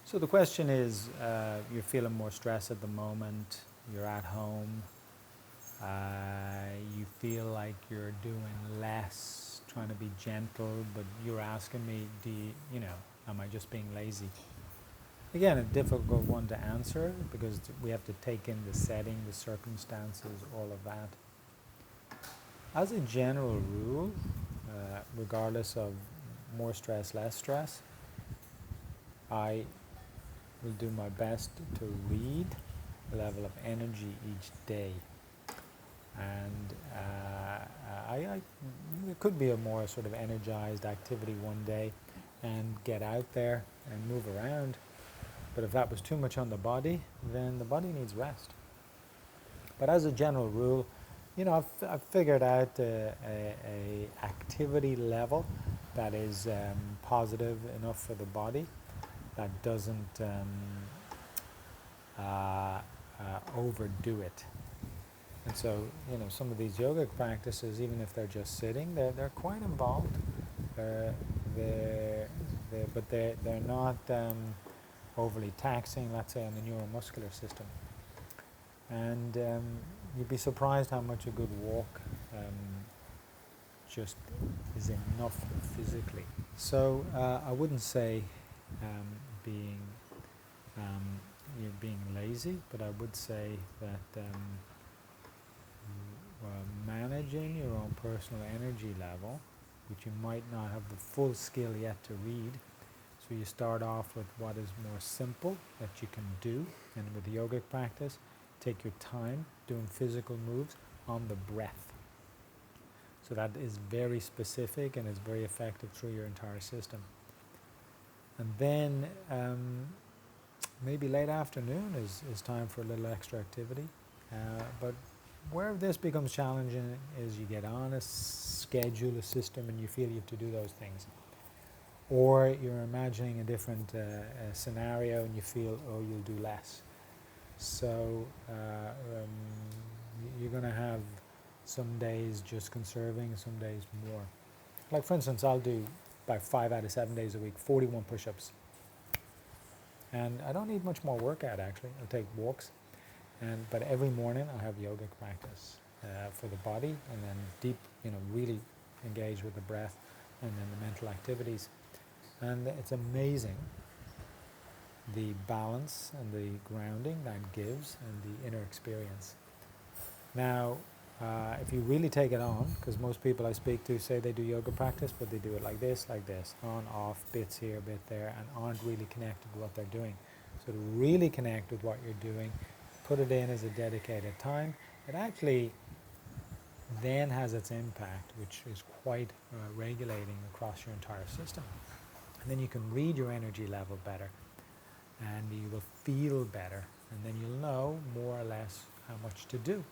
So the question is, you're feeling more stress at the moment, you're at home, you feel like you're doing less, trying to be gentle, but you're asking me, am I just being lazy? Again, a difficult one to answer because we have to take in the setting, the circumstances, all of that. As a general rule, regardless of more stress, less stress, I will do my best to read the level of energy each day. And it could be a more sort of energized activity one day and get out there and move around. But if that was too much on the body, then the body needs rest. But as a general rule, I've figured out a activity level that is positive enough for the body, that doesn't overdo it. And so, some of these yogic practices, even if they're just sitting, they're quite involved. But they're not overly taxing, let's say, on the neuromuscular system. And you'd be surprised how much a good walk just is enough physically. So I wouldn't say you're being lazy, but I would say that managing your own personal energy level, which you might not have the full skill yet to read. So you start off with what is more simple that you can do, and with the yogic practice, take your time doing physical moves on the breath. So that is very specific and is very effective through your entire system. And then maybe late afternoon is time for a little extra activity. But where this becomes challenging is you get on a schedule, a system, and you feel you have to do those things. Or you're imagining a different scenario and you feel, you'll do less. So you're going to have some days just conserving, some days more. Like, for instance, I'll do about 5 out of 7 days a week, 41 push-ups. And I don't need much more workout, actually. I'll take walks. But every morning I have yogic practice for the body, and then deep, really engage with the breath, and then the mental activities. And it's amazing the balance and the grounding that gives and the inner experience. Now, if you really take it on, because most people I speak to say they do yoga practice, but they do it like this, on, off, bits here, bit there, and aren't really connected with what they're doing. So to really connect with what you're doing, put it in as a dedicated time, it actually then has its impact, which is quite regulating across your entire system. And then you can read your energy level better, and you will feel better, and then you'll know more or less how much to do.